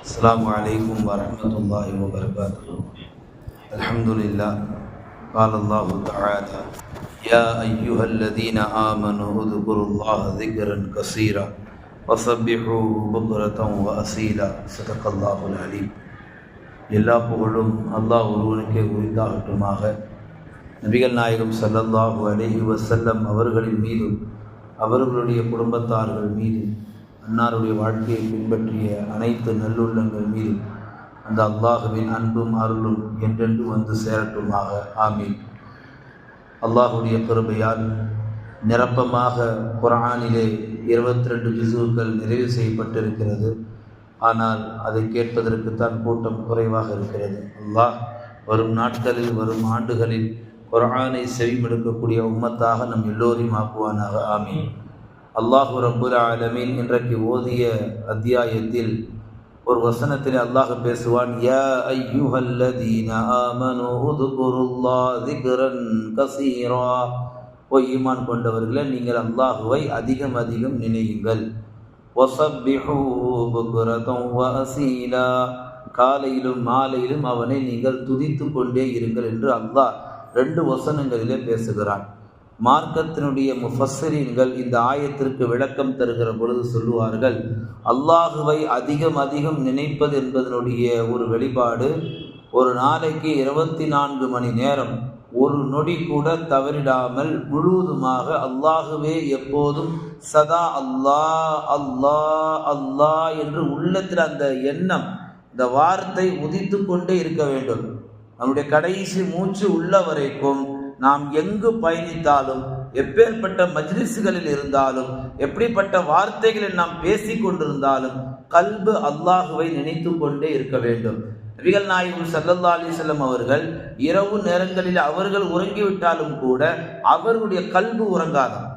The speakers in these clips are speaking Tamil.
السلام عليكم ورحمة الله وبركاته. الحمد لله. قال الله تعالى: يا أيها الذين آمنوا اذكروا الله ذكرا كثيرا وسبحوه بكرة وأصيلا. صدق الله العليم. எல்லா புகழும் அல்லாஹ் ஒருவனுக்கே உரித்தாகட்டுமாக. நபிகள் நாயகம் ஸல்லல்லாஹு அலைஹி வஸல்லம் அவர்களின் மீதும் அவர்களுடைய குடும்பத்தார்கள் மீது அன்னாருடைய வாழ்க்கையை பின்பற்றிய அனைத்து நல்லுள்ளங்கள் மீது அந்த அல்லாஹுவின் அன்பும் அருளும் என்றென்று வந்து சேரட்டுமாக. ஆமீன். அல்லாஹுடைய கிருபையால் நிரப்பமாக குர்ஆனிலே 22 ஜுஸுக்கள் நிறைவு செய்யப்பட்டிருக்கிறது. ஆனால் அதை கேட்பதற்குத்தான் கூட்டம் குறைவாக இருக்கிறது. அல்லாஹ் வரும் நாட்களில் வரும் ஆண்டுகளில் குர்ஆனை செவிமடுக்கக்கூடிய உம்மத்தாக நம் எல்லோரையும் ஆக்குவானாக. ஆமீன். அல்லாஹு ரப்புல் ஆலமீன் இன்றைக்கு ஓதிய அத்தியாயத்தில் ஒரு வசனத்தில் அல்லாஹ் பேசுவான்: யா அய்யுஹல்லதீன ஆமனூ உதுகுருல்லாஹ ஸிக்ரன் கஸீரா. ஓ ஈமான் கொண்டவர்களே, நீங்கள் அல்லாஹுவை அதிகம் அதிகம் நினையுங்கள். வஸப்பிஹூஹு புக்ரதன் வஅஸீலா. காலையிலும் மாலையிலும் அவனை நீங்கள் துதித்து கொண்டே இருங்கள் என்று அல்லாஹ் 2 வசனங்களிலே பேசுகிறான். மார்க்கத்தினுடைய முஃபஸ்ஸிரீன்கள் இந்த ஆயத்திற்கு விளக்கம் தருகிற பொழுது சொல்லுவார்கள், அல்லாஹுவை அதிகம் அதிகம் நினைப்பது என்பதனுடைய ஒரு வெளிப்பாடு, ஒரு நாளைக்கு 24 மணி நேரம் ஒரு நொடி கூட தவறிடாமல் முழுவதுமாக அல்லாஹுவே எப்போதும் சதா அல்லாஹ் அல்லாஹ் அல்லாஹ் என்று உள்ளத்தில் அந்த எண்ணம், இந்த வார்த்தை உதித்து கொண்டே இருக்க வேண்டும். நம்முடைய கடைசி மூச்சு உள்ள வரைக்கும் நாம் எங்கு பயணித்தாலும், எப்பேற்பட்ட மஜ்லிஸ்களில் இருந்தாலும், எப்படிப்பட்ட வார்த்தைகளில் நாம் பேசி கொண்டிருந்தாலும் கல்பு அல்லாஹுவை நினைத்து கொண்டே இருக்க வேண்டும். நபிகள் நாயகம் ஸல்லல்லாஹு அலைஹி வஸல்லம் அவர்கள் இரவு நேரங்களில் அவர்கள் உறங்கிவிட்டாலும் கூட அவர்களுடைய கல்பு உறங்காதான்.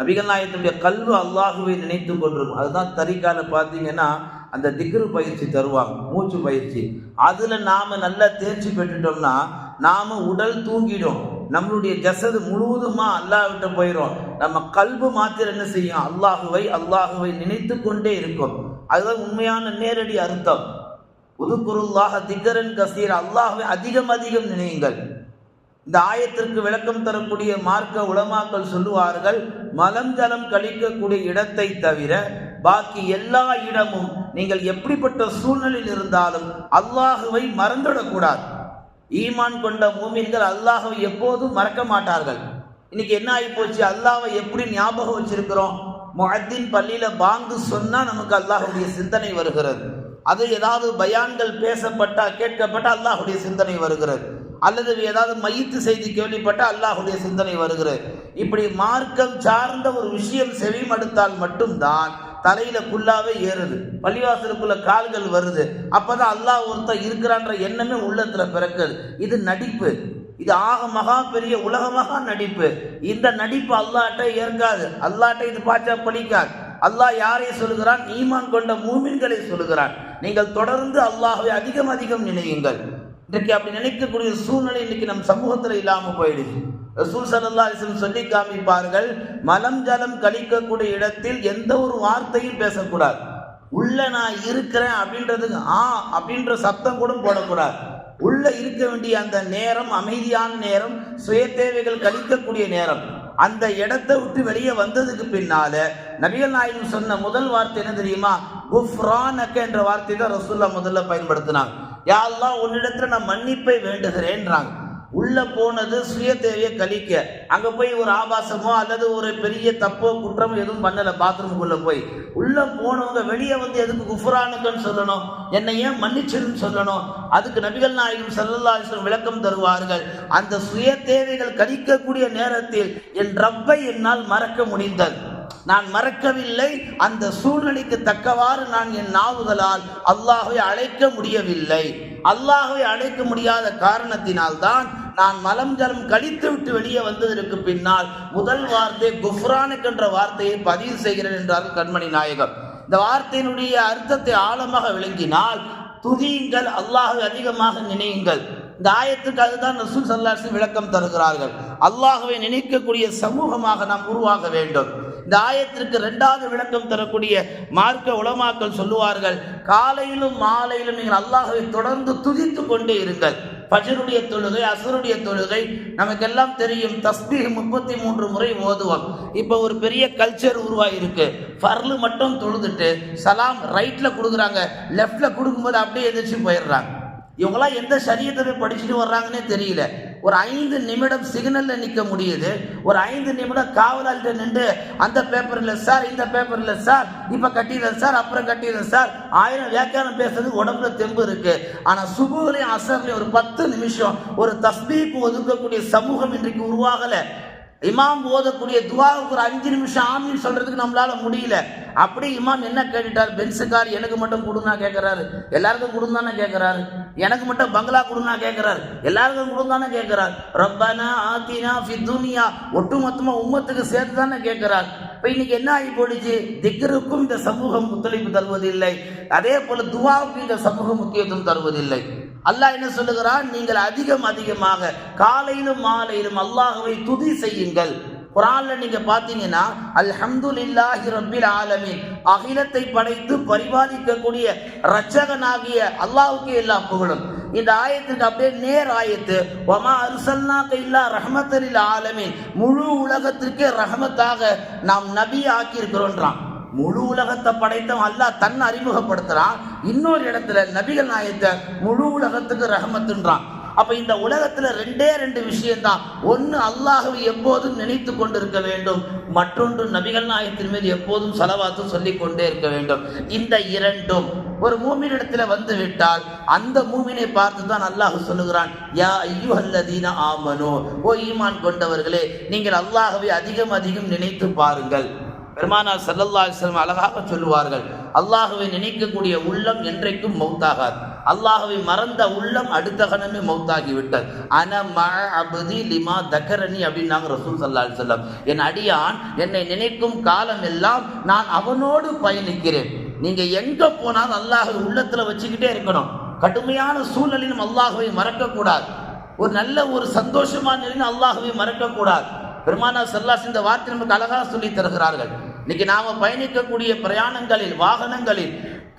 நபிகள் நாயகத்துடைய கல்பு அல்லாஹுவை நினைத்து கொண்டிருக்கும். அதுதான் தரிகால பார்த்தீங்கன்னா அந்த திக்ரு பயிற்சி தருவாங்க, மூச்சு பயிற்சி. அதில் நாம் நல்லா தேர்ச்சி பெற்றுட்டோம்னா நாம் உடல் தூங்கிடும், நம்மளுடைய ஜசது முழுவதுமா அல்லாஹ்விட்ட போயிடும். நம்ம கல்பு மாத்திரம் என்ன செய்யும்? அல்லாஹுவை அல்லாஹுவை நினைத்து கொண்டே இருக்கும். அதுதான் உண்மையான நேரடி அர்த்தம். உதுகுருல்லாஹ திக்ரன் கஸீரா. அல்லாஹுவை அதிகம் அதிகம் நினையுங்கள். இந்த ஆயத்திற்கு விளக்கம் தரக்கூடிய மார்க்க உலமாக்கள் சொல்லுவார்கள், மலம் ஜலம் கழிக்கக்கூடிய இடத்தை தவிர பாக்கி எல்லா இடமும் நீங்கள் எப்படிப்பட்ட சூழ்நிலையில் இருந்தாலும் அல்லாஹுவை மறந்துவிடக்கூடாது. ஈமான் கொண்ட மூமின்கள் அல்லாஹுவை எப்போதும் மறக்க மாட்டார்கள். இன்னைக்கு என்ன ஆகி போச்சு? அல்லாஹ்வை எப்படி ஞாபகம் வச்சிருக்கிறோம்? முஅத்தின் பள்ளியில பாங்கு சொன்னா நமக்கு அல்லாஹுடைய சிந்தனை வருகிறது. அது ஏதாவது பயான்கள் பேசப்பட்டா கேட்கப்பட்ட அல்லாஹுடைய சிந்தனை வருகிறது. அல்லது ஏதாவது மையத்து செய்தி கேள்விப்பட்ட அல்லாஹுடைய சிந்தனை வருகிறது. இப்படி மார்க்கம் சார்ந்த ஒரு விஷயம் செவிமடுத்தால் மட்டும்தான் தலையில குல்லாவே ஏறுது, பள்ளிவாசலுக்குள்ள கால்கள் வருது. அப்பதான் அல்லாஹ் ஒருத்தர் இருக்கிறான்ற எண்ணமே உள்ளத்துல பிறக்குது. இது நடிப்பு, இது ஆக மகா பெரிய உலகமாக நடிப்பு. இந்த நடிப்பு அல்லாஹ்ட்ட ஏற்காது, அல்லாஹ்ட்ட இது பாச்சா பலிக்காது. அல்லாஹ் யாரை சொல்லுகிறான்? ஈமான் கொண்ட மூமின்களை சொல்லுகிறான். நீங்கள் தொடர்ந்து அல்லாஹ்வை அதிகம் அதிகம் நினையுங்கள். இன்றைக்கு அப்படி நினைக்கக்கூடிய சூழ்நிலை இன்னைக்கு நம் சமூகத்தில் இல்லாமல் போயிடுச்சு. ரசூல் ஸல்லல்லாஹு அலைஹி வஸல்லம் சொல்லி காமிப்பார்கள், மலம் ஜலம் கழிக்கக்கூடிய இடத்தில் எந்த ஒரு வார்த்தையும் பேசக்கூடாது. உள்ள நான் இருக்கிறேன் அப்படின்றதுக்கு அப்படின்ற சத்தம் கூட போடக்கூடாது. உள்ள இருக்க வேண்டிய அந்த நேரம் அமைதியான நேரம், சுய தேவைகள் கழிக்கக்கூடிய நேரம். அந்த இடத்தை விட்டு வெளியே வந்ததுக்கு பின்னால நபிகள் நாயகம் சொன்ன முதல் வார்த்தை என்ன தெரியுமா? குஃப்ரானக என்ற வார்த்தை தான் ரசூலுல்லாஹ் முதல்ல பயன்படுத்தினாங்க. யா அல்லாஹ், உன்னிடத்துல நான் மன்னிப்பை வேண்டுகிறேன்றாங்க. உள்ள போனது சுய தேவையை கழிக்க. அங்க போய் ஒரு ஆபாசமோ அல்லது ஒரு பெரிய தப்போ குற்றமோ எதுவும் பண்ணல. பாத்ரூமுக்குள்ள போய் உள்ள போனவங்க வெளியே வந்து எதுக்கு குஃப்ரானுக்குன்னு சொல்லணும்? என்னை ஏன் மன்னிச்சிருன்னு சொல்லணும்? அதுக்கு நபிகள் நாயகம் ஸல்லல்லாஹு அலைஹி வஸல்லம் விளக்கம் தருவார்கள். அந்த சுய தேவைகள் கழிக்கக்கூடிய நேரத்தில் என் ரப்பை என்னால் மறக்க முடிந்தது. நான் மறக்கவில்லை. அந்த சூழ்நிலைக்கு தக்கவாறு நான் என் நாவுகளால் அல்லாஹ்வை அழைக்க முடியவில்லை. அல்லாஹ்வை அழைக்க முடியாத காரணத்தினால்தான் நான் மலம் ஜலம் கழித்து விட்டு வெளியே வந்ததற்கு பின்னால் முதல் வார்த்தை குஃப்ரானுக் என்ற வார்த்தையை பதிவு செய்கிறேன் என்றார் கண்மணி நாயகம். இந்த வார்த்தையினுடைய அர்த்தத்தை ஆழமாக விளங்கினால், துதியுங்கள், அல்லாஹ்வை அதிகமாக நினையுங்கள். இந்த ஆயத்துக்கு அதுதான் ரசூல் ஸல்லல்லாஹு அலைஹி வஸல்லம் விளக்கம் தருகிறார்கள். அல்லாஹ்வை நினைக்கக்கூடிய சமூகமாக நாம் உருவாக வேண்டும். இந்த ஆயத்திற்கு இரண்டாவது விளக்கம் தரக்கூடிய மார்க்க உலமாக்கள் சொல்லுவார்கள், காலையிலும் மாலையிலும் நீங்கள் அல்லாஹ்வை தொடர்ந்து துதித்து கொண்டே இருங்கள். ஃபஜ்ருடைய தொழுகை, அஸ்ருடைய தொழுகை நமக்கெல்லாம் தெரியும். தஸ்பீஹ் 33 முறை ஓதுவோம். இப்போ ஒரு பெரிய கல்ச்சர் உருவாயிருக்கு. ஃபர்லு மட்டும் தொழுதுட்டு சலாம் ரைட்ல கொடுக்குறாங்க, லெஃப்ட்ல கொடுக்கும்போது அப்படியே எதிர்த்து போயிடுறாங்க. இவங்களாம் எந்த சரியத்தை படிச்சுட்டு வர்றாங்கன்னே தெரியல. ஒரு 5 நிமிடம் சிக்னல்ல நிற்க முடியுது, ஒரு 5 நிமிடம் காவலாளிட்ட நின்று அந்த பேப்பர் இல்லை சார், இந்த பேப்பர் இல்லை சார், இப்ப கட்டிடுறேன் சார், அப்புறம் கட்டிடுறேன் சார், 1000 வியாக்கியானம் பேசுறதுக்கு உடம்புல தெம்பு இருக்கு. ஆனா சுபுலையும் அசர்லையும் ஒரு 10 நிமிஷம் ஒரு தஸ்பீஹ்க்கு ஒதுக்கக்கூடிய சமூகம் இன்றைக்கு உருவாகல. இமாம் ஓதக்கூடிய துவாவுக்கு ஒரு 5 நிமிஷம் ஆமீன் சொல்றதுக்கு நம்மளால முடியல. அப்படி இமாம் என்ன கேட்டுட்டார், பென்ஸுக்கார் எனக்கு மட்டும் கொடுனா கேட்கிறாரு, எல்லாருக்கும் கொடுந்தானே கேட்கிறாரு. எனக்கு மட்டும் பங்களா கொடுனா கேட்கிறாரு, எல்லாருக்கும் கொடுந்தானே கேட்கிறார். ரப்பனா ஆத்தினா ஃபி துனியா ஒட்டுமொத்தமா உம்மத்துக்கு சேர்த்து தானே கேட்கிறார். இப்போ இன்னைக்கு என்ன ஆகி போயிடுச்சு, திக்ருக்கும் இந்த சமூகம் ஒத்துழைப்பு தருவதில்லை, அதே போல துவாவுக்கும் இந்த சமூகம் முக்கியத்துவம் தருவதில்லை. அல்லாஹ் என்ன சொல்லுகிறான், நீங்கள் அதிகமாக காலையிலும் மாலையிலும் அல்லாஹ்வை துதி செய்யுங்கள். குர்ஆன்ல நீங்க பாத்தீங்கன்னா அல்ஹம்துலில்லாஹி ரப்பில் ஆலமீன், அகிலத்தை படைத்து பரிபாலிக்கக்கூடிய இரட்சகனாகிய அல்லாஹ்வுக்கு எல்லா புகழும். இந்த ஆயத்துக்கு அப்படியே நேர் ஆயத்து, வமா அர்சல்னாக இல்லா ரஹ்மத்தல் லில் ஆலமீன், முழு உலகத்திற்கே ரஹமத்தாக நாம் நபி ஆக்கி இருக்கிறோன்றான். முழு உலகத்தை படைத்தவன் அல்லாஹ் தன்னை அறிமுகப்படுத்துறான். இன்னொரு இடத்துல நபிகள் நாயத்தை முழு உலகத்துக்கு ரஹமத்துன்றான். அப்ப இந்த உலகத்துல 2 விஷயம்தான். ஒன்னு அல்லாஹ்வை எப்போதும் நினைத்து கொண்டிருக்க வேண்டும், மற்றொன்று நபிகள் நாயகத்தின் மீது எப்போதும் ஸலவாத்து சொல்லிக் கொண்டே இருக்க வேண்டும். இந்த 2ம் ஒரு மூமினிடத்துல வந்து விட்டால் அந்த மூமினை பார்த்து தான் அல்லாஹ் சொல்லுகிறான், யா அய்யுஹல்லதீன ஆமனு, ஓ ஈமான் கொண்டவர்களே நீங்கள் அல்லாஹ்வை அதிகம் நினைத்து பாருங்கள். பெருமானார் ஸல்லல்லாஹு அலைஹி வஸல்லம் அழகாக சொல்லுவார்கள், அல்லாஹ்வை நினைக்கக்கூடிய உள்ளம் என்றைக்கும் மௌத்தாகாது. அல்லாஹ்வை மறந்த உள்ளம் அடுத்த கணமே மௌத்தாகி விட்டது. அன மஅ அப்தி லிமா தக்கரனி அப்படின்னாங்க ரசூல் ஸல்லல்லாஹு அலைஹி வஸல்லம். என் அடியான் என்னை நினைக்கும் காலம் எல்லாம் நான் அவனோடு பயணிக்கிறேன். நீங்க எங்க போனாலும் அல்லாஹ்வை உள்ளத்துல வச்சுக்கிட்டே இருக்கணும். கடுமையான சூழ்நிலையிலும் அல்லாஹ்வை மறக்கக்கூடாது. ஒரு நல்ல ஒரு சந்தோஷமான நிலையிலும் அல்லாஹ்வை மறக்கக்கூடாது. பெருமானார் ஸல்லல்லாஹு அலைஹி வஸல்லம் இந்த வார்த்தை நமக்கு அழகாக சொல்லி தருகிறார்கள். இன்னைக்கு நாம பயணிக்கக்கூடிய பிரயாணங்களில், வாகனங்களில்,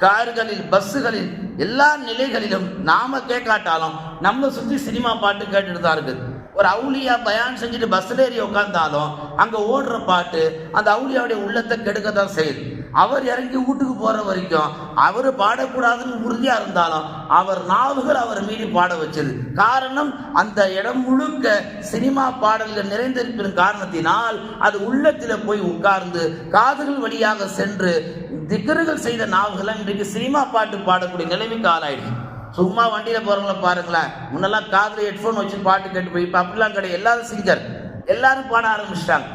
கார்களில், பஸ்ஸுகளில், எல்லா நிலைகளிலும் நாம கேட்காட்டாலும் நம்ம சுற்றி சினிமா பாட்டு கேட்டுட்டு தான் இருக்குது. ஒரு அவுலியா பயான் செஞ்சுட்டு பஸ்ல ஏறி உட்கார்ந்தாலும் அங்க ஓடுற பாட்டு அந்த அவுலியாவுடைய உள்ளத்தை கெடுக்க தான் செய்யுது. அவர் இறங்கி வீட்டுக்கு போற வரைக்கும் அவர் பாடக்கூடாதுன்னு உறுதியா இருந்தாலும் அவர் நாவுகள் அவர் மீறி பாட வச்சது. காரணம், அந்த இடம் முழுக்க சினிமா பாடல்கள் நிறைந்திருப்பின் காரணத்தினால் அது உள்ளத்தில போய் உட்கார்ந்து காதுகள் வழியாக சென்று திக்ருகள் செய்த நாவுகளை இன்றைக்கு சினிமா பாட்டு பாடக்கூடிய நிலைமைக்கு ஆளாயிடுச்சு. சும்மா வண்டியில போறவங்கள பாருங்களேன், முன்னெல்லாம் காதுல ஹெட்போன் வச்சு பாட்டு கேட்டு போய், இப்ப அப்படிலாம் கிடையாது. எல்லாரும் சிங்கர், எல்லாரும் பாட ஆரம்பிச்சிட்டாங்க.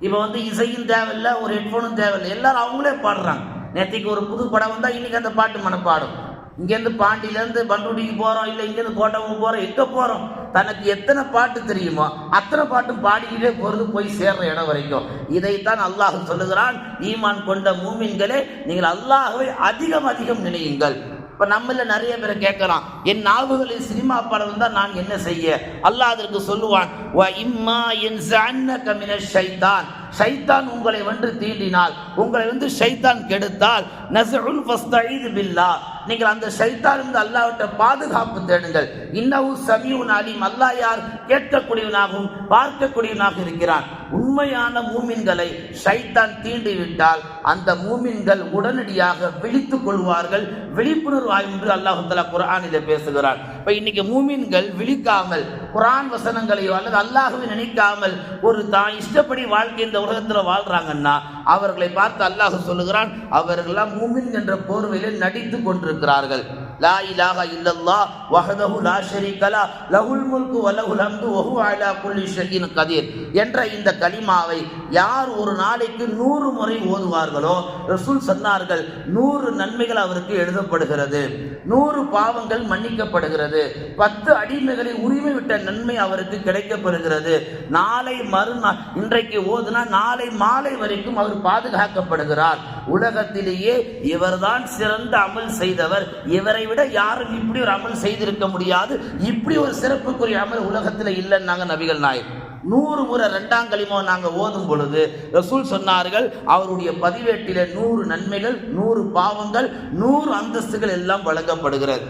இப்ப இசையும் தேவையில்லை, ஒரு ஹெட்போனும் தேவையில்லை, எல்லாரும் அவங்களே பாடுறாங்க. நேற்றுக்கு ஒரு புது படம் வந்தா இன்னைக்கு அந்த பாட்டு மனப்பாடும். இங்கேருந்து பாண்டியிலேருந்து பண்ருட்டிக்கு போறோம், இல்லை இங்கேருந்து கோட்டமும் போறோம், எங்க போறோம், தனக்கு எத்தனை பாட்டு தெரியுமோ அத்தனை பாட்டும் பாடிக்கிட்டே போறது போய் சேர்ற இடம் வரைக்கும். இதைத்தான் அல்லாஹ் சொல்லுகிறான், ஈமான் கொண்ட மூமின்களே நீங்கள் அல்லாஹ்வை அதிகம் நினையுங்கள். இப்ப நம்மள நிறைய பேரை கேட்கலாம், என் நாவுகளில் சினிமா பாடம் வந்தா நான் என்ன செய்ய? அல்லாஹ் அதற்கு சொல்லுவான், வ இம்மா யன்ஸஅன்னக மினஷ் ஷைத்தான், ஷைத்தான் உங்களை தீண்டினால், உங்களை ஷைத்தான் கெடுத்தால், நஸ்உன் ஃபஸ்தஈது பில்லாஹ், நீங்கள் அந்த ஷைத்தானிலிருந்து அல்லாஹ்விட்ட பாதுகாப்பு தேடுங்கள். இன்னஹு ஸமீஉன் அலீம், அல்லாஹ் யார்? கேட்கக்கூடியவனாகவும் பார்க்கக்கூடியவனாக இருக்கிறான். உண்மையான மூமின்களை ஷைத்தான் தீண்டிவிட்டால் அந்த மூமின்கள் உடனடியாக விழித்துக் கொள்வார்கள், விழிப்புணர்வு என்று அல்லாஹ் தஆலா குர்ஆனிலே பேசுகிறார். இப்ப இன்னைக்கு மூமின்கள் விழிக்காமல் குர்ஆன் வசனங்களையோ அல்லது அல்லாஹ்வை நினைக்காமல் ஒரு தான் இஷ்டப்படி வாழ்க்கை இந்த உலகத்தில் வாழ்றாங்கன்னா அவர்களை பார்த்து அல்லாஹ் சொல்லுகிறான், அவர்களெல்லாம் மூமின் என்ற போர்வையிலே நடித்து கொண்டிருக்கிறார்கள். லா இலாஹா இல்லல்லாஹ் வஹ்தஹு லா ஷரீக லஹ் லஹுல் முல்கு வ லஹுல் ஹம்து வ ஹுவ அலா குல்லி ஷைஇன் கதீர் என்ற இந்த கலிமாவை யார் ஒரு நாளைக்கு 100 முறை ஓதுவார்களோ ரசூல் சொன்னார்கள், 100 நன்மைகள் அவருக்கு எழுதப்படுகிறது, 100 பாவங்கள் மன்னிக்கப்படுகிறது, 10 அடிமைகளை உரிமை விட்ட நன்மை அவருக்கு கிடைக்கப்படுகிறது. நாளை மறுநாள், இன்றைக்கு ஓதுனா நாளை மாலை வரைக்கும் அவர் பாதுகாக்கப்படுகிறார். உலகத்திலேயே இவர்தான் சிறந்த அமல் செய்தவர், இவரை விட யாரும் இப்படி ஒரு அமல் செய்திருக்க முடியாது, இப்படி ஒரு சிறப்புக்குரிய அமல் உலகத்தில் இல்லைன்னாங்க நபிகள் நாயகம். 100 முறை 2ஆம் கலிமா நாங்கள் ஓதும் பொழுது ரசூல் சொன்னார்கள், அவருடைய பதிவேட்டில 100 நன்மைகள், 100 பாவங்கள், 100 அந்தஸ்துகள் எல்லாம் வழங்கப்படுகிறது.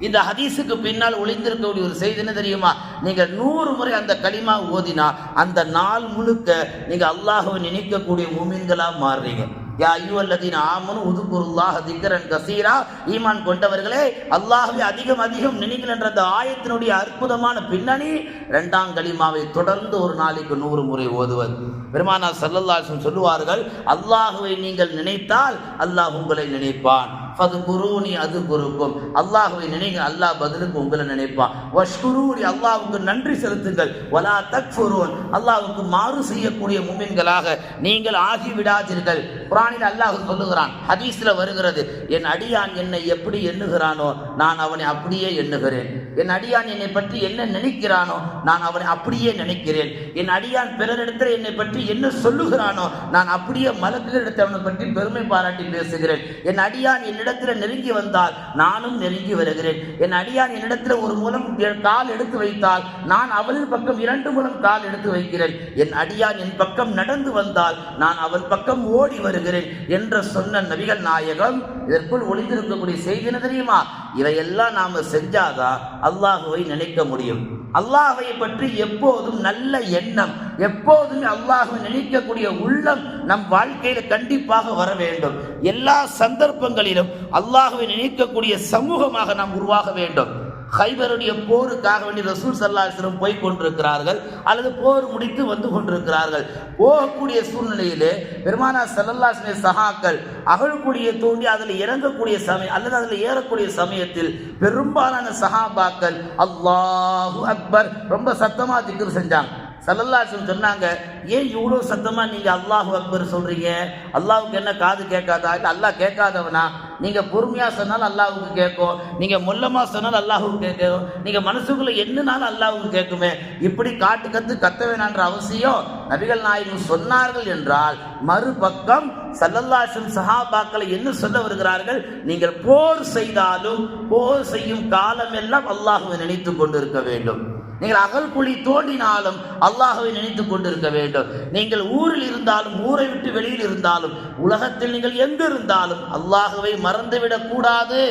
இந்த ஹதீஸுக்கு பின்னால் ஒளிந்திருக்கக்கூடிய ஒரு செய்தி என்ன தெரியுமா? நீங்கள் 100 முறை அந்த கலிமா ஓதினா அந்த நாள் முழுக்க நீங்க அல்லாஹ்வை நினைக்கக்கூடிய மூமின்களா மாறுறீங்க. யா அய்யுஹல்லதீன ஆமனு உதுகுருல்லாஹ திக்ரன் கஸீரா, ஈமான் கொண்டவர்களே அல்லாஹ்வை அதிகம் அதிகம் நினைங்கள் என்ற அந்த ஆயத்தினுடைய அற்புதமான பின்னணி 2ஆம் கலிமாவை தொடர்ந்து ஒரு நாளைக்கு 100 முறை ஓதுவது. பெருமானார் ஸல்லல்லாஹு அலைஹி வஸல்லம் சொல்லுவார்கள், அல்லாஹ்வை நீங்கள் நினைத்தால் அல்லாஹ் உங்களை நினைப்பான். ஃபதுகுரூனி அதுகுருக்கும், அல்லாஹ்வை நினைங்க, அல்லாஹ் பதிலுக்கு உங்களை நினைப்பான். வஷ்குரூனி, அல்லாஹ்வுக்கு நன்றி செலுத்துங்கள். வலா தக்ஃபுரூன், அல்லாஹ்வுக்கு மாறு செய்யக்கூடிய முஃமின்களாக நீங்கள் ஆகிவிடாதீர்கள். குர்ஆனில் அல்லாஹ் சொல்லுகிறான், ஹதீஸ்ல வருகிறது, என் அடியான் என்னை எப்படி எண்ணுகிறானோ நான் அவனை அப்படியே எண்ணுகிறேன். என் அடியான் என்னை பற்றி என்ன நினைக்கிறானோ நான் அவனை அப்படியே நினைக்கிறேன். என் அடியான் பிறரிடத்தில் என்னை பற்றி என்ன சொல்லுகிறானோ நான் அப்படியே மலக்குகளிடத்தில் அவனை பற்றி பெருமை பாராட்டி பேசுகிறேன். என் அடியான் என்னிடத்தில் நெருங்கி வந்தால் நானும் நெருங்கி வருகிறேன். என் அடியான் என்னிடத்தில் ஒரு மூலம் கால் எடுத்து வைத்தால் நான் அவள் பக்கம் 2 மூலம் கால் எடுத்து வைக்கிறேன். என் அடியான் என் பக்கம் நடந்து வந்தால் நான் அவள் பக்கம் ஓடி வருகிறேன் என்று சொன்ன நபிகள் நாயகம், இதற்குள் ஒளிந்திருக்கக்கூடிய செய்தி என்ன தெரியுமா? இவையெல்லாம் நாம செஞ்சாதான் அல்லாஹுவை நினைக்க முடியும். அல்லாஹ்வை பற்றி எப்போதும் நல்ல எண்ணம், எப்போதுமே அல்லாஹ்வை நினைக்கக்கூடிய உள்ளம் நம் வாழ்க்கையில கண்டிப்பாக வர வேண்டும். எல்லா சந்தர்ப்பங்களிலும் அல்லாஹ்வை நினைக்கக்கூடிய சமூகமாக நாம் உருவாக வேண்டும். ஹைபருடைய போருக்காக வேண்டி ரசூல் ஸல்லல்லாஹு அலைஹி வஸல்லம் போய் கொண்டிருக்கிறார்கள், அல்லது போர் முடித்து வந்து கொண்டிருக்கிறார்கள். போகக்கூடிய சூழ்நிலையிலே பெருமானார் ஸல்லல்லாஹு அலைஹி வஸல்லம் சஹாக்கள் அகழ்குடியை தோண்டி அதில் இறங்கக்கூடிய சமயம் அல்லது அதில் ஏறக்கூடிய சமயத்தில் பெரும்பாலான சஹாபாக்கள் அல்லாஹு அக்பர் ரொம்ப சத்தமா திக்ர் செஞ்சாங்க. ஸல்லல்லாஹு அலைஹி வஸல்லம் சொன்னாங்க, ஏன் இவ்வளோ சத்தமா நீங்க அல்லாஹு அக்பர் சொல்றீங்க? அல்லாஹ்வுக்கு என்ன காது கேட்காதா? இல்லை அல்லாஹ் கேட்காதவனா? நீங்க பொறுமையா சொன்னாலும் அல்லாஹ்வுக்கு கேட்கும், நீங்க மொல்லமா சொன்னாலும் அல்லாஹ்வுக்கு கேட்கும், நீங்க மனசுக்குள்ள என்னனாலும் அல்லாஹ்வுக்கு கேட்குமே. இப்படி காட்டு கத்த வேணான்ற அவசியம் நபிகள் நாயகம் சொன்னார்கள் என்றால், மறுபக்கம் ஸல்லல்லாஹு அலைஹி வஸல்லம் சஹாபாக்களை என்ன சொல்ல வருகிறார்கள்? நீங்கள் போர் செய்தாலும் போர் செய்யும் காலம் எல்லாம் அல்லாஹ்வை நினைத்து கொண்டிருக்க வேண்டும். நீங்கள் அகழ்குழி தோண்டினாலும் அல்லாஹ்வை நினைத்துக் கொண்டிருக்க வேண்டும். நீங்கள் ஊரில் இருந்தாலும் ஊரை விட்டு வெளியில் இருந்தாலும் உலகத்தில் நீங்கள் எங்கு இருந்தாலும் அல்லாஹ்வை மறந்துவிடக் கூடாது.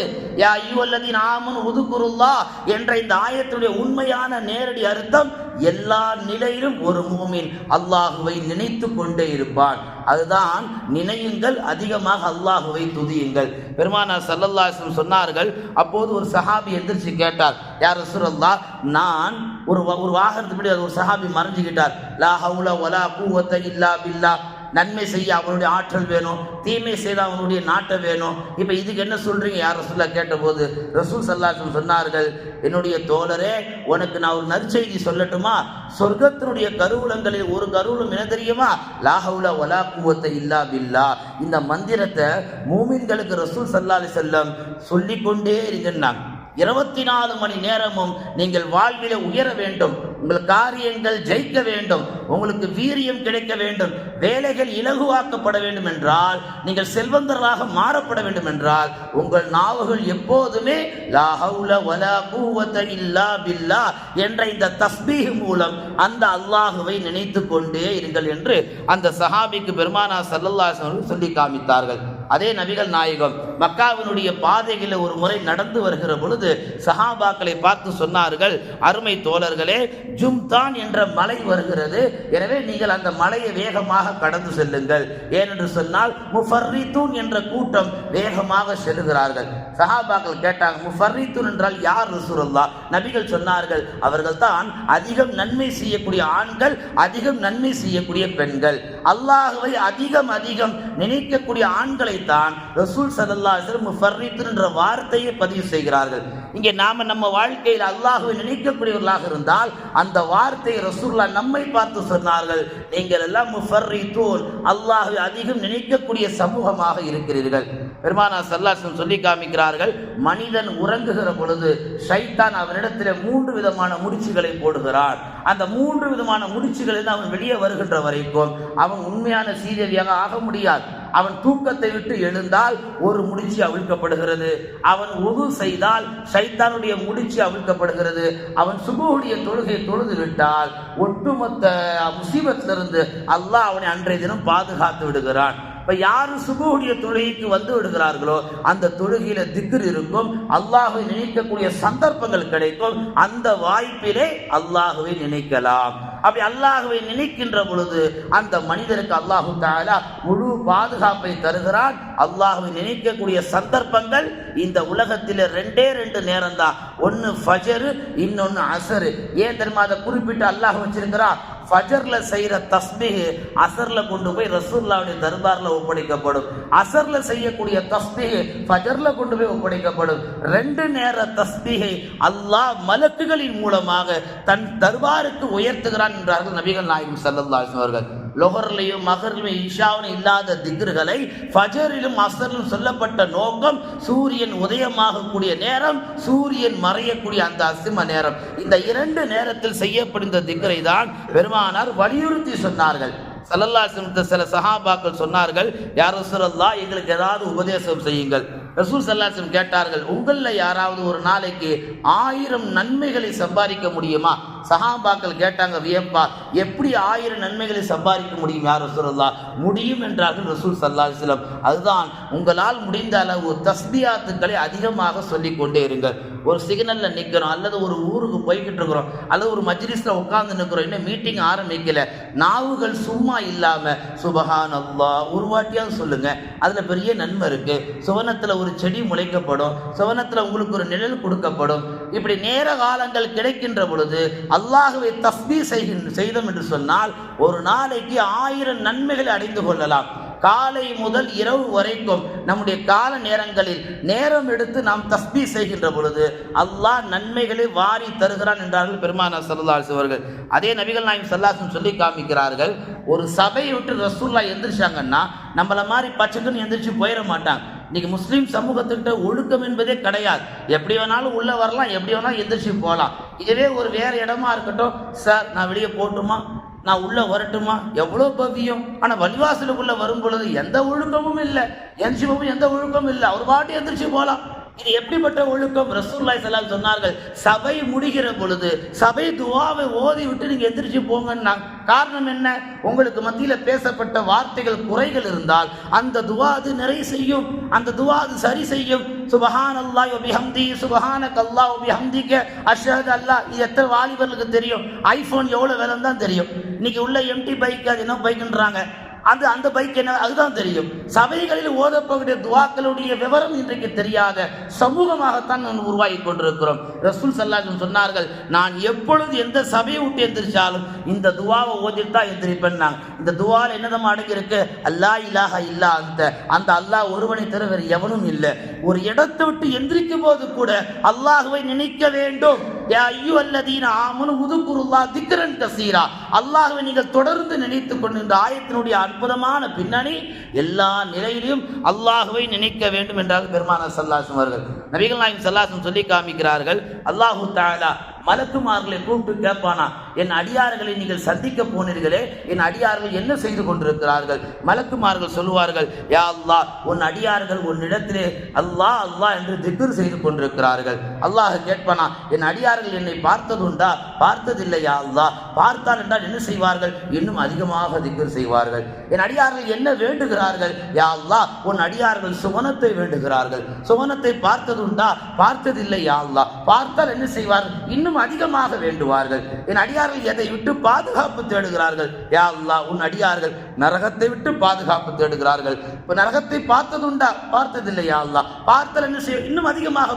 யா அய்யுஹல்லதீன ஆமனு உதுகுருல்லாஹ் என்ற இந்த ஆயத்துடைய உண்மையான நேரடி அர்த்தம், எல்லா நிலையிலும் ஒரு மூமின் அல்லாஹ்வை நினைத்து கொண்டே இருப்பான். அதுதான் நினையுங்கள், அதிகமாக அல்லாஹ்வை துதியுங்கள். பெருமானார் ஸல்லல்லாஹு அலைஹி வஸல்லம் சொன்னார்கள், அப்போது ஒரு சஹாபி எந்திரிச்சு கேட்டார், யா ரசூலல்லாஹ், நான் ஒரு வாகனத்துப்படி ஒரு சஹாபி மறைஞ்சுக்கிட்டார். லா ஹவுல வலா குவத்த இல்லா பில்லாஹ், நன்மை செய்ய அவனுடைய ஆற்றல் வேணும், தீமை செய்த அவனுடைய நாட்டம் வேணும். இப்போ இதுக்கு என்ன சொல்றீங்க யார் ரசூலா கேட்டபோது ரசூல் ஸல்லல்லாஹு அலைஹி வஸல்லம் சொன்னார்கள், என்னுடைய தோழரே, உனக்கு நான் ஒரு நற்செய்தி சொல்லட்டுமா? சொர்க்கத்தினுடைய கருவூலங்களில் ஒரு கருவூலம் என்ன தெரியுமா? லா ஹவுல வலா குவத்த இல்லா பில்லாஹ். இந்த மந்திரத்தை மூமின்களுக்கு ரசூல் ஸல்லல்லாஹு அலைஹி வஸல்லம் சொல்லிக்கொண்டே இருங்கன்னாங்க. 24 மணி நேரமும் நீங்கள் வாழ்வில உயர வேண்டும், உங்கள் காரியங்கள் ஜெயிக்க வேண்டும், உங்களுக்கு வீரியம் கிடைக்க வேண்டும், வேலைகள் இலகுவாக்கப்பட வேண்டும் என்றால், நீங்கள் செல்வந்தர்களாக மாறப்பட வேண்டும் என்றால், உங்கள் நாவுகள் எப்போதுமே லா ஹவுல வலா குவத்த இல்லா பில்லாஹ் என்ற இந்த தஸ்பீஹ் மூலம் அந்த அல்லாஹுவை நினைத்து கொண்டே இருங்கள் என்று அந்த சஹாபிக்கு பெருமானார் ஸல்லல்லாஹு அலைஹி வஸல்லம் சொல்லி காமித்தார்கள். அதே நபிகள் நாயகம் மக்காவினுடைய பாதைகளில் ஒரு முறை நடந்து வருகிற பொழுது சஹாபாக்களை பார்த்து சொன்னார்கள், அருமை தோழர்களே, ஜும்தான் என்ற மலை வருகிறது, எனவே நீங்கள் அந்த மலையை வேகமாக கடந்து செல்லுங்கள். ஏனென்று சொன்னால் முஃபர்ரித்தூன் என்ற கூட்டம் வேகமாக செல்லுகிறார்கள். சஹாபாக்கள் கேட்டாங்க, முஃபர்ரித்தூன் என்றால் யார் ரசூலுல்லாஹ்? நபிகள் சொன்னார்கள், அவர்கள் தான் அதிகம் நன்மை செய்யக்கூடிய ஆண்கள், அதிகம் நன்மை செய்யக்கூடிய பெண்கள். அல்லாஹ்வை அதிகம் அதிகம் நினைக்கக்கூடிய ஆண்களை தான் ரசூல் ஸல்லல்லாஹு அலைஹி வஸல்லம் முஃபர்ரித்தூன் என்ற வார்த்தையை பதிவு செய்கிறார்கள். இங்கே நாம நம்ம வாழ்க்கையில் அல்லாஹ்வை நினைக்கக்கூடியவர்களாக இருந்தால் அந்த வார்த்தையை ரசூலுல்லாஹ் நம்மை பார்த்து சொன்னார்கள், நீங்கள் எல்லாம் முஃபர்ரித்தூன், அல்லாஹ்வை அதிகம் நினைக்கக்கூடிய சமூகமாக இருக்கிறீர்கள். பெருமானார் ஸல்லல்லாஹு அலைஹி வஸல்லம் சொல்லி காமிக்கிறார்கள், மனிதன் உறங்குகிற பொழுது ஷைத்தான் அவனிடத்தில் 3 விதமான முடிச்சுகளை போடுகிறான். அந்த 3 விதமான முடிச்சுகளில் அவன் வெளியே வருகின்ற வரைக்கும் அவன் உண்மையான சீதேவியாக ஆக முடியாது. அவன் தூக்கத்தை விட்டு எழுந்தால் ஒரு முடிச்சு அவிழ்க்கப்படுகிறது. அவன் உது செய்தால் ஷைத்தானுடைய முடிச்சு அவிழ்க்கப்படுகிறது. அவன் சுபுடைய தொழுகை தொழுது விட்டால் ஒட்டுமொத்த முசீபத்திலிருந்து அல்லாஹ் அவனை அன்றைய தினம் பாதுகாத்து விடுகிறான். இப்ப யாரு சுபுடைய தொழுகைக்கு வந்து விடுகிறார்களோ அந்த தொழுகையில திக்ர் இருக்கும், அல்லாஹ்வை நினைக்கக்கூடிய சந்தர்ப்பங்கள் கிடைக்கும். அந்த வாய்ப்பிலே அல்லாஹ்வை நினைக்கலாம். அப்படி அல்லாஹ்வை நினைக்கின்ற பொழுது அந்த மனிதருக்கு அல்லாஹு தஆலா முழு பாதுகாப்பை தருகிறான். அல்லாஹ்வை நினைக்கக்கூடிய சந்தர்ப்பங்கள் இந்த உலகத்தில் 2 நேரம் தான். ஒன்னு ஃபஜர், இன்னொன்னு அசர். ஏன் தெரியுமா அதை குறிப்பிட்டு அல்லாஹ் வச்சிருக்கிறான்? ஃபஜர்ல செய்யற தஸ்பீஹ் அசர்ல கொண்டு போய் ரசூலுல்லாஹ்வுடைய தர்பார்ல ஒப்படைக்கப்படும். அசர்ல செய்யக்கூடிய தஸ்பீஹ் ஃபஜர்ல கொண்டு போய் ஒப்படைக்கப்படும். 2 நேர தஸ்பீஹை அல்லாஹ் மலக்குகளின் மூலமாக தன் தர்பாருக்கு உயர்த்துகிறான் என்றார்கள் நபிகள் நாயகம் ஸல்லல்லாஹு அலைஹி வஸல்லம் அவர்கள். லொஹர்லையும் மகர்லையும் இஷாவிலும் இல்லாத திக்ருகளை ஃபஜரிலும் அசரிலும் சொல்லப்பட்ட நோக்கம் சூரியன் உதயமாகக்கூடிய நேரம், சூரியன் மறையக்கூடிய அந்த அசிம நேரம். இந்த 2 நேரத்தில் செய்யப்படுகின்ற திக்ரை தான் பெருமானார் வலியுறுத்தி சொன்னார்கள். ஸல்லல்லாஹு அலைஹி வஸல்லம் சில சஹாபாக்கள் சொன்னார்கள், யா ரசூலல்லாஹ் எங்களுக்கு ஏதாவது உபதேசம் செய்யுங்கள். ரசூல் ஸல்லல்லாஹு அலைஹி வஸல்லம் கேட்டார்கள், உங்களில் யாராவது ஒரு நாளைக்கு 1000 நன்மைகளை சம்பாதிக்க முடியுமா? சஹாபாக்கள் கேட்டாங்க, வியப்பா, எப்படி 1000 நன்மைகளை சம்பாதிக்க முடியும் யா ரசூலல்லாஹ்? முடியும் என்றார்கள் ரசூல் ஸல்லல்லாஹு அலைஹி வஸல்லம். அதுதான், உங்களால் முடிந்த அளவு தஸ்பியாத்துக்களை அதிகமாக சொல்லிக் கொண்டே இருங்கள். ஒரு சிக்னல்ல நிற்கிறோம், அல்லது ஒரு ஊருக்கு போய்கிட்டு இருக்கிறோம், அல்லது ஒரு மஜ்லிஸ்ல உட்கார்ந்து நிற்கிறோம், இன்னும் மீட்டிங் ஆரம்பிக்கல, நாவுகள் சும்மா இல்லாம சுபஹானல்லாஹ் ஒரு வாட்டியாவது சொல்லுங்க. அதுல பெரிய நன்மை இருக்கு. சுவனத்துல ஒரு செடி முளைக்கப்படும், சுவனத்துல உங்களுக்கு ஒரு நிழல் கொடுக்கப்படும். இப்படி நேர காலங்கள் கிடைக்கின்ற பொழுது அல்லாஹ்வை தஸ்பீஹ் செய்தோம் என்று சொன்னால் ஒரு நாளைக்கு 1000 நன்மைகளை அடைந்து கொள்ளலாம். காலை முதல் இரவு வரைக்கும் நம்முடைய கால நேரங்களில் நேரம் எடுத்து நாம் தஸ்பீஹ் செய்கின்ற பொழுது அல்லாஹ் நன்மைகளை வாரி தருகிறான் என்றார்கள் பெருமானார் ஸல்லல்லாஹு அலைஹி அவர்கள். அதே நபிகள் நாயகம் ஸல்லல்லாஹு அலைஹி வஸல்லம் சொல்லி காமிக்கிறார்கள், ஒரு சபையை விட்டு ரசூலுல்லாஹ் எந்திரிச்சாங்கன்னா நம்மள மாதிரி பச்சைக்குன்னு எந்திரிச்சு போயிட மாட்டாங்க. இன்னைக்கு முஸ்லீம் சமூகத்துக்கிட்ட ஒழுக்கம் என்பதே கிடையாது. எப்படி வேணாலும் உள்ள வரலாம், எப்படி வேணாலும் எந்திரிச்சு போகலாம். இதுவே ஒரு வேற இடமா இருக்கட்டும், சார் நான் வெளியே போட்டுமா, நான் உள்ள வரட்டுமா, எவ்வளோ பவியம். ஆனால் வழிவாசலுக்குள்ள வரும் பொழுது எந்த ஒழுக்கமும் இல்லை, எந்திரிச்சு எந்த ஒழுக்கமும் இல்லை, அவர் பாட்டு எந்திரிச்சு போகலாம். இது எப்படிப்பட்ட ஒழுக்கம்? ரசூலுல்லாஹி ஸல்லல்லாஹு அலைஹி சொன்னார்கள், சபை முடிகிற பொழுது சபை துஆவை ஓதி விட்டு நீங்க எந்திரிச்சு போங்கன்னா. காரணம் என்ன? உங்களுக்கு மத்தியில பேசப்பட்ட வார்த்தைகள் குறைகள் இருந்தால் அந்த துஆ அது நிறை செய்யும், அந்த துஆ அது சரி செய்யும். சுபஹானல்லாஹி வ பிஹம்திஹி சுபஹானக்கல்லாஹு வ பிஹம்திக அஷ்ஹது அல்லா. இது எத்தனை வாலிபர்களுக்கு தெரியும்? ஐபோன் எவ்வளவு விலைன்னு தான் தெரியும். இன்னைக்கு உள்ள எம்டி பைக், அது என்ன பைக்ன்றாங்க, அந்த பைக் என்ன, அதுதான் தெரியும். சபைகளில் ஓதப்போகிற துஆக்களுடைய விவரம் இன்றைக்கு தெரியாத சமூகமாகத்தான் நாம் உருவாகி கொண்டிருக்கிறோம். ரசூல் ஸல்லல்லாஹு அலைஹி வஸல்லம் சொன்னார்கள், நான் எப்பொழுது எந்த சபையை விட்டு எந்திரிச்சாலும் இந்த துஆவை ஓதிட்டு தான் எந்திரிப்பேன். இந்த துஆல என்னதமா அடங்கி இருக்கு? அல்லா இலாஹ இல்லா அந்த அல்லாஹ் ஒருவனை தவிர வேறு எவனும் இல்லை. ஒரு இடத்தை விட்டு எந்திரிக்கும் போது கூட அல்லாஹ்வை நினைக்க வேண்டும். யா அய்யுஹல்லதீன ஆமனு உதுகுருல்லாஹ் திக்ரன் கஸீரா. அல்லாஹ்வை நீங்கள் தொடர்ந்து நினைத்துக் கொண்டு, இந்த ஆயத்தினுடைய அற்புதமான பின்னணி எல்லா நிலையிலும் அல்லாஹ்வை நினைக்க வேண்டும் என்றால் பெருமானார் ஸல்லல்லாஹு அலைஹி அவர்கள். நபிகள் நாயகம் ஸல்லல்லாஹு அலைஹி சொல்லி காமிக்கிறார்கள், அல்லாஹு தஆலா மலக்குமார்களை கூப்பிட்டு கேட்பானா, என் அடியார்களை நீங்கள் சந்திக்க போனீர்களே, என் அடியார்கள் என்ன செய்து கொண்டிருக்கிறார்கள்? மலக்குமார்கள் சொல்லுவார்கள், யா அல்லாஹ், உன் அடியார்கள் உன்னிடத்திலே அல்லாஹ் அல்லாஹ் என்று திக்ர் செய்து கொண்டிருக்கிறார்கள். அல்லாஹ் கேட்பானா, என் அடியார்கள் என்னை பார்த்ததுண்டா? பார்த்ததில்லை யா அல்லாஹ். பார்த்தால் என்றால் என்ன செய்வார்கள்? இன்னும் அதிகமாக திக்ர் செய்வார்கள். என் அடியார்கள் என்ன வேண்டுகிறார்கள்? யா அல்லாஹ், உன் அடியார்கள் சுவனத்தை வேண்டுகிறார்கள். சுவனத்தை பார்த்ததுண்டா? பார்த்ததில்லை யா அல்லாஹ். பார்த்தால் என்ன செய்வார்கள்? இன்னும் அதிகமாக வேண்டுவார்கள். என் அடியார்கள் எதை விட்டு பாதுகாப்பு தேடுகிறார்கள்? யா அல்லாஹ், உன் அடியார்கள் நரகத்தை விட்டு பாதுகாப்பு தேடுகிறார்கள். இப்ப நரகத்தை பார்த்ததுண்டா? பார்த்ததில்லை யா அல்லாஹ். பார்த்தால் என்ன செய்ய? இன்னும் அதிகமாக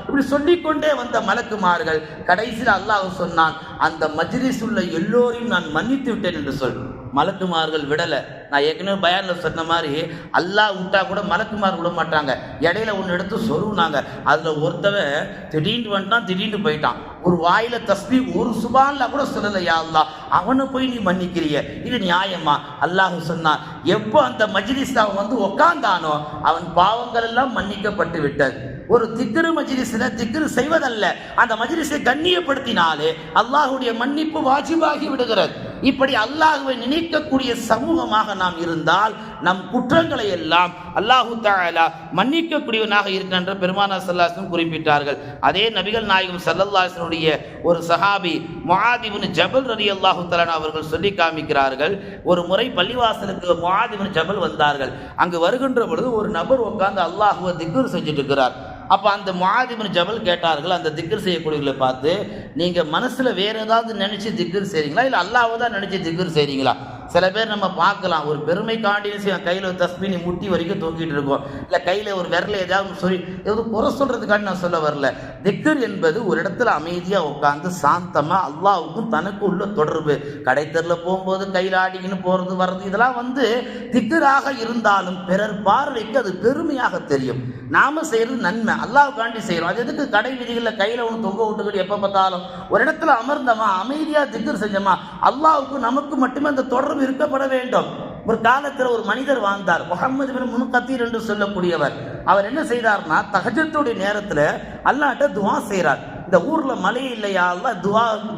இப்படி சொல்லிக்கொண்டே வந்த மலக்குமார்கள் கடைசியில் அல்லாஹ் சொன்னான், அந்த மஜ்லிஸ் உள்ள எல்லோரையும் நான் மன்னித்து விட்டேன் என்று சொல். மலக்குமார்கள் விடல. நான் ஏற்கனவே பயான்ல சொன்ன மாதிரி அல்லாஹ் விட்டா கூட மலக்குமார் விட மாட்டாங்க. இடையில ஒன்று எடுத்து சொருவுனாங்க. அதுல ஒருத்தவன் திடீர்னு வந்துட்டான், திடீர்னு போயிட்டான். ஒரு வாயில தஸ்பீஹ் ஒரு சுபான்ல கூட சொல்லல யா அல்லாஹ், அவனை போய் நீ மன்னிக்கிறிய, இது நியாயமா? அல்லாஹ் சொன்னான், எப்போ அந்த மஜ்லிஸ்ல அவன் வந்து உட்கார்ந்தானோ அவன் பாவங்கள் எல்லாம் மன்னிக்கப்பட்டு விட்டது. ஒரு திக்ரு மஜ்லிஸ்ல திக்ரு செய்வதல்ல, அந்த மஜ்லிஸை கண்ணியப்படுத்தினாலே அல்லாஹ்வுடைய மன்னிப்பு வாஜிபாகி விடுகிறது. இப்படி அல்லாஹ்வை நினைக்கக்கூடிய சமூகமாக நாம் இருந்தால் நம் குற்றங்களை எல்லாம் அல்லாஹு தஆலா மன்னிக்கக்கூடியவனாக இருக்கின்ற பெருமானார் ஸல்லல்லாஹு அலைஹி வஸல்லம் குறிப்பிட்டார்கள். அதே நபிகள் நாயகம் ஸல்லல்லாஹு அலைஹி வஸல்லம் ஒரு சஹாபி முஆத் இப்னு ஜபல் ரலியல்லாஹு தஆலா அவர்கள் சொல்லி காமிக்கிறார்கள். ஒரு முறை பள்ளிவாசலுக்கு முஆத் இப்னு ஜபல் வந்தார்கள். அங்கு வருகின்ற பொழுது ஒரு நபர் உட்கார்ந்து அல்லாஹ்வை திக்ர் செஞ்சுட்டு இருக்கிறார். அப்போ அந்த முஆத் இப்னு ஜபல் கேட்டார்கள் அந்த திக்ர் செய்யக்கூடியவர்களை பார்த்து, நீங்கள் மனசில் வேறு ஏதாவது நினச்சி திக்ர் செய்கிறீங்களா இல்லை அல்லாஹ்வை தான் நினச்சி திக்ர் செய்கிறீங்களா? சில பேர் நம்ம பார்க்கலாம், ஒரு பெருமை காண்டின்னு கையில் ஒரு தஸ்பீனி முட்டி வரைக்கும் தூக்கிட்டு இருக்கோம், இல்லை கையில் ஒரு விரலை ஏதாவது சொல்லி ஏதாவது குறை சொல்கிறதுக்காண்டி நான் சொல்ல வரல. திக்ர் என்பது ஒரு இடத்துல அமைதியாக உட்காந்து சாந்தமாக அல்லாஹ்வுக்கும் தனக்கு உள்ள தொடர்பு. கடைத்தெருவில் போகும்போது கையில் ஆடிக்கின்னு போகிறது வர்றது இதெல்லாம் திக்ராக இருந்தாலும் பிறர் பார்வைக்கு அது பெருமையாக தெரியும். நாம செய்கிறது நன்மை, அல்லாஹ்வுக்காண்டி செய்கிறோம். அது எதுக்கு கடை விதிகளில் கையில் ஒன்று தொங்க விட்டுக்கிட்டு எப்போ பார்த்தாலும் ஒரு இடத்துல அமர்ந்தமா அமைதியாக திக்ர் செஞ்சோமா அல்லாஹ்வுக்கு நமக்கு மட்டுமே அந்த தொடர்பு இருக்கப்பட வேண்டும். ஒரு காலத்தில் ஒரு மனிதர் வாழ்ந்தார், முஹம்மது பின் முன்கத்தீர் என்று சொல்லக்கூடியவர். அவர் என்ன செய்தார்னா தஹஜ்ஜுடைய நேரத்தில் அல்லாஹ்ட்ட துஆ செய்கிறார். இந்த ஊரில் மழை இல்லையா, அல்லாஹ்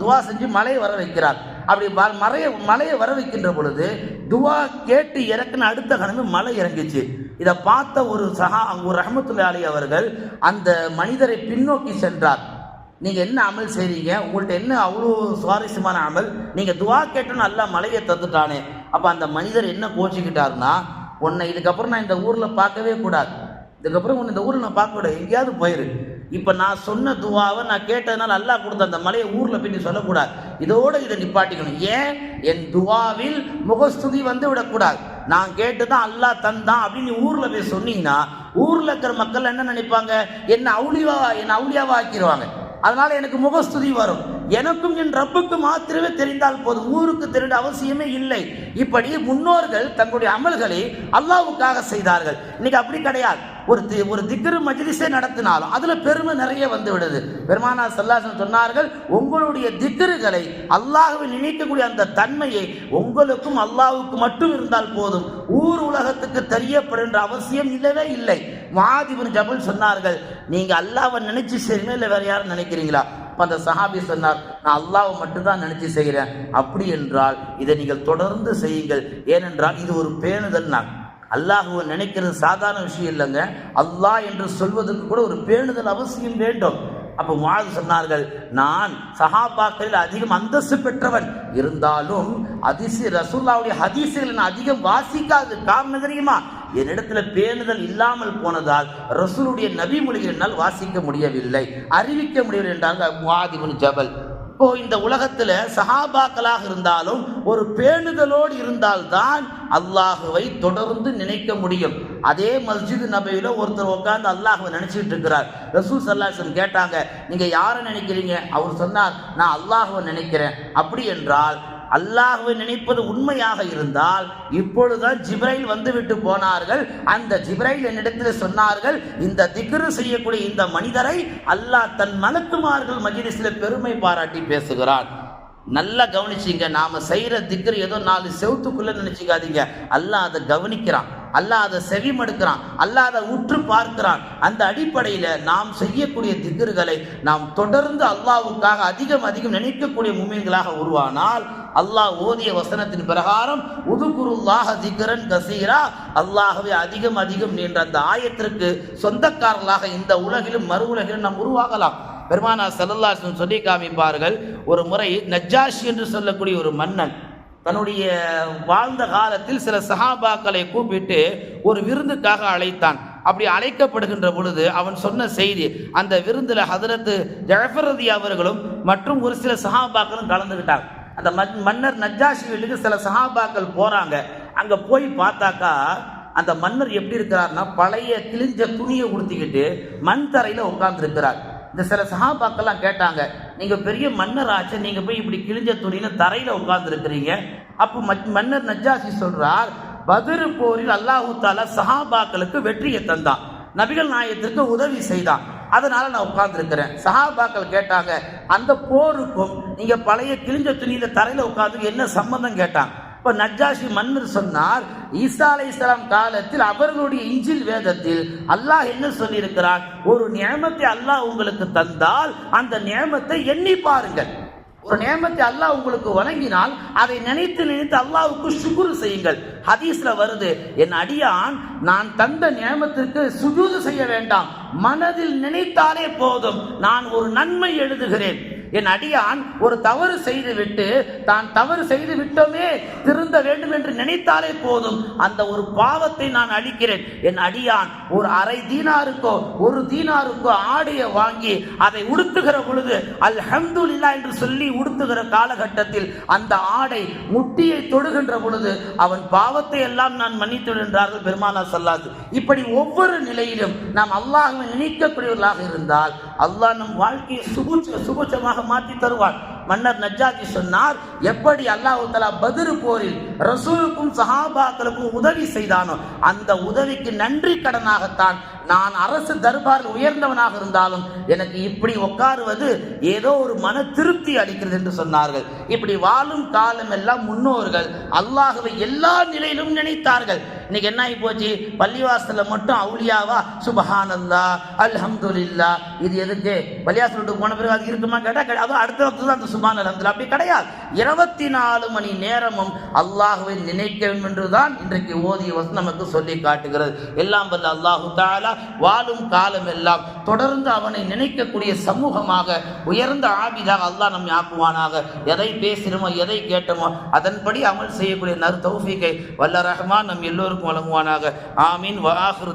துஆ செஞ்சு மழையை வர வைக்கிறார். அப்படி மழையை வர வைக்கின்ற பொழுது துஆ கேட்டு இறக்குன அடுத்த கணமே மழை இறங்கிச்சு. இதை பார்த்த ஒரு ரஹ்மத்துல்லாஹி அலைஹி அவர்கள் அந்த மனிதரை பின்னோக்கி சென்றார். நீங்கள் என்ன அமல் செய்கிறீங்க, உங்கள்கிட்ட என்ன அவ்வளோ சுவாரஸ்யமான அமல், நீங்கள் துஆ கேட்டோன்னு அல்லாஹ் மலையை தந்துட்டானே. அப்போ அந்த மனிதர் என்ன கோச்சிக்கிட்டாருன்னா, உன்னை இதுக்கப்புறம் நான் இந்த ஊரில் பார்க்கவே கூடாது, இதுக்கப்புறம் உன்னை இந்த ஊரில் நான் பார்க்க கூடாது, எங்கேயாவது போயிரு. இப்போ நான் சொன்ன துவாவை நான் கேட்டதுனால அல்லாஹ் கொடுத்த அந்த மலையை ஊரில் போய் நீ சொல்லக்கூடாது, இதோடு இதை நிப்பாட்டிக்கணும். ஏன் என் துவாவில் முகஸ்துதி விடக்கூடாது, நான் கேட்டு தான் அல்லாஹ் தந்தான் அப்படின்னு ஊரில் போய் சொன்னீங்கன்னா ஊரில் இருக்கிற மக்கள் என்ன நினைப்பாங்க, என்ன அவுளியாவா ஆக்கிடுவாங்க. அதனால எனக்கு முகஸ்துதி வரும். எனக்கும் என் ரப்புக்கு மாத்திரமே தெரிந்தால் போதும், ஊருக்கு தெரிந்த அவசியமே இல்லை. இப்படி முன்னோர்கள் தங்களுடைய அமல்களை அல்லாஹ்வுக்காக செய்தார்கள். இன்னைக்கு அப்படி கிடையாது. ஒரு திக்ரு மஜ்லிஸே நடத்தினாலும் அதுல பெருமை நிறைய வந்து விடுது. பெருமானார் ஸல்லல்லாஹு அலைஹி வஸல்லம் சொன்னார்கள், உங்களுடைய திக்ருகளை அல்லாஹ்வை நினைக்கக்கூடிய அந்த தன்மையை உங்களுக்கும் அல்லாஹ்வுக்கு மட்டும் இருந்தால் போதும், ஊர் உலகத்துக்கு தெரியப்படுகின்ற அவசியம் இல்லவே இல்லை. முஆத் இப்னு ஜபல் சொன்னார்கள், நீங்க அல்லாஹ்வை நினைச்சு செய்றீங்களா இல்லை வேற யாரும் நினைக்கிறீங்களா? அந்த சஹாபி சொன்னார், நான் அல்லாஹ்வை மட்டும்தான் நினைச்சு செய்கிறேன். அப்படி என்றால் இதை நீங்கள் தொடர்ந்து செய்யுங்கள், ஏனென்றால் இது ஒரு பேணுதல். நான் அல்லாஹ்வை நினைக்கிறது சாதாரண விஷயம் இல்லைங்க. அல்லாஹ் என்று சொல்வதற்கு கூட ஒரு பேணுதல் அவசியம் வேண்டும். அப்போ முஆத் சொன்னார்கள், நான் சஹாபாக்களில் அதிகம் அந்தஸ்து பெற்றவன், இருந்தாலும் ரசூலுல்லாஹ்வுடைய ஹதீஸுகளை நான் அதிகம் வாசிக்காது காரணம் தெரியுமா? என்னிடத்துல பேணுதல் இல்லாமல் போனதால் ரசூலுடைய நபி மொழிகள் என்னால் வாசிக்க முடியவில்லை, அறிவிக்க முடியவில்லை என்றாங்க முஆத் இப்னு ஜபல். இப்போ இந்த உலகத்துல சஹாபாக்களாக இருந்தாலும் ஒரு பேணுதலோடு இருந்தால்தான் அல்லாஹ்வை தொடர்ந்து நினைக்க முடியும். அதே மஸ்ஜித் நபவியில ஒருத்தர் உட்கார்ந்து அல்லாஹ்வை நினைச்சிட்டு இருக்கிறார். ரசூல் ஸல்லல்லாஹு அலைஹி வஸல்லம் கேட்டாங்க, நீங்க யாரை நினைக்கிறீங்க? அவர் சொன்னார், நான் அல்லாஹ்வை நினைக்கிறேன். அப்படி என்றால் அல்லாஹ்வை நினைப்பது உண்மையாக இருந்தால் இப்பொழுதுதான் ஜிப்ரைல் வந்துவிட்டு போனார்கள். அந்த ஜிப்ரைல் என்னிடத்தில் சொன்னார்கள், இந்த திக்ரு செய்யக்கூடிய இந்த மனிதரை அல்லாஹ் தன் மலக்குமார்கள் மஜ்லிஸில் பெருமை பாராட்டி பேசுகிறான். நல்லா கவனிச்சிங்க, நாம செய்யற திக்ரு ஏதோ 4 செவுத்துக்குள்ள நினைச்சுக்காதீங்க. அல்லாஹ் அதை கவனிக்கிறான், அல்லாஹ் அதை செவிமடுக்கிறான், அல்லாஹ் அதை உற்று பார்க்கிறான். அந்த அடிப்படையில் நாம் செய்யக்கூடிய திக்ருகளை நாம் தொடர்ந்து அல்லாஹ்வுக்காக அதிகம் நினைக்கக்கூடிய முஃமின்களாக உருவானால் அல்லாஹ் ஓதிய வசனத்தின் பிரகாரம் உதுகுருல்லாஹ திக்ரன் கஸீரா, அல்லாஹ்வை அதிகம் என்ற அந்த ஆயத்திற்கு சொந்தக்காரர்களாக இந்த உலகிலும் மறு உலகிலும் நாம் உருவாகலாம். பெருமானார் ஸல்லல்லாஹு அலைஹி வஸல்லம் சொல்லி காமிப்பார்கள், ஒரு முறை நஜ்ஜாஷி என்று சொல்லக்கூடிய ஒரு மன்னன் தன்னுடைய வாழ்ந்த காலத்தில் சில சஹாபாக்களை கூப்பிட்டு ஒரு விருந்துக்காக அழைத்தான். அப்படி அழைக்கப்படுகின்ற பொழுது அவன் சொன்ன செய்தி, அந்த விருந்தில் ஹதரத் ஜஅஃபர் ரலியல்லாஹு அவர்களும் மற்றும் ஒரு சில சஹாபாக்களும் கலந்துக்கிட்டாங்க. அந்த மன்னர் நஜ்ஜாஷி வீட்டுக்கு சில சஹாபாக்கள் போறாங்க. அங்க போய் பார்த்தாக்கா அந்த மன்னர் எப்படி இருக்கிறார்னா, பழைய கிழிஞ்ச துணியை உடுத்திக்கிட்டு மண் தரையில உட்கார்ந்து இருக்கிறார். இந்த சில சஹாபாக்கெல்லாம் கேட்டாங்க, நீங்க பெரிய மன்னர் ஆச்சு, நீங்க போய் இப்படி கிழிஞ்ச துணியில தரையில உட்கார்ந்து இருக்கிறீங்க. அப்போ மன்னர் நஜ்ஜாஷி சொல்றார், பத்ர் போரில் அல்லாஹு தஆலா சஹாபாக்களுக்கு வெற்றியை தந்தான், நபிகள் நாயகத்திற்கு உதவி செய்தான், அதனால நான் உட்கார்ந்து இருக்கிறேன். சஹாபாக்கள் கேட்டாங்க, அந்த போருக்கும் நீங்க பழைய கிழிஞ்ச துணியில தரையில உட்கார்ந்து என்ன சம்பந்தம் கேட்டாங்க. இப்ப நஜ்ஜாஷி மன்னர் சொன்னார், ஈசா அலைஹிஸ்ஸலாம் காலத்தில் அவர்களுடைய இஞ்சில் வேதத்தில் அல்லாஹ் என்ன சொல்லி இருக்கிறார், ஒரு நியமத்தை அல்லாஹ் உங்களுக்கு தந்தால் அந்த நியமத்தை எண்ணி பாருங்கள். ஒரு நியமத்தை அல்லாஹ் உங்களுக்கு வழங்கினால் அதை நினைத்து நினைத்து அல்லாஹ்வுக்கு ஷுக்ர் செய்யுங்கள். ஹதீஸ்ல வருது, என் அடியான் நான் தந்த நியமத்திற்கு சுஜூது செய்ய வேண்டாம், மனதில் நினைத்தாலே போதும் நான் ஒரு நன்மை எழுதுகிறேன். என் அடியான் ஒரு தவறு செய்துவிட்டு தான் தவறு செய்து விட்டோமே திருந்த வேண்டும் என்று நினைத்தாலே போதும் அந்த ஒரு பாவத்தை நான் அழிக்கிறேன். என் அடியான் ஒரு அரை தீனாருக்கோ ஒரு தீனாருக்கோ ஆடையை வாங்கி அதை உடுத்துகிற பொழுது அல்ஹம்துலில்லாஹ் என்று சொல்லி உடுத்துகிற காலகட்டத்தில் அந்த ஆடை முட்டியை தொடுகின்ற பொழுது அவன் பாவத்தை எல்லாம் நான் மன்னித்து விடுகின்றார்கள் பெருமானார் ஸல்லல்லாஹு அலைஹி வஸல்லம். இப்படி ஒவ்வொரு நிலையிலும் நாம் அல்லாஹ்வை நினைக்கக்கூடியவர்களாக இருந்தால் அல்லாஹ் நம் வாழ்க்கையை சுபூட்சமாக மாற்றி தருவார். மன்னர் நஜ்ஜாதி சொன்னார், எப்படி அல்லாஹ் தஆலா பத்ர் போரில் ரசூலுக்கும் சஹாபாக்களுக்கும் உதவி செய்தானோ அந்த உதவிக்கு நன்றி கடனாகத்தான் நான் அரசு தர்பாரில் உயர்ந்தவனாக இருந்தாலும் எனக்கு இப்படி உட்காருவது ஏதோ ஒரு மன திருப்தி அளிக்கிறது என்று சொன்னார்கள். இப்படி வாழும் காலம் எல்லாம் முன்னோர்கள் அல்லாஹ்வை எல்லா நிலையிலும் நினைத்தார்கள். இன்னைக்கு என்ன ஆகி போச்சு, பள்ளிவாசல்ல மட்டும் அவுலியாவா சுப்ஹானல்லாஹ் அல்ஹம்துலில்லாஹ், இது எதுக்கு பள்ளிவாசலுக்கு போன பிறகு அது இருக்குமா கேட்டா அது அடுத்த வக்து தான் அந்த சுப்ஹான் அல்ஹம்துலில்லாஹ், அப்படி கிடையாது. 24 மணி நேரமும் அல்லாஹ்வை நினைக்க வேண்டும் என்றுதான் இன்றைக்கு ஓதிய வசனம் நமக்கு சொல்லி காட்டுகிறது. எல்லாம் வல்ல அல்லாஹ் தஆலா வாழும் காலம் எல்லாம் தொடர்ந்து அவனை நினைக்கக்கூடிய சமூகமாக உயர்ந்த ஆபிதாக அல்லாஹ் நம்மை ஆக்குவானாக. எதை பேசினோமோ எதை கேட்டோமோ அதன்படி அமல் செய்யக்கூடிய நர் தௌஃபீகை வல்ல ரஹ்மான் நம் எல்லோருக்கும் வழங்குவானாக. ஆமீன். வ ஆகிரு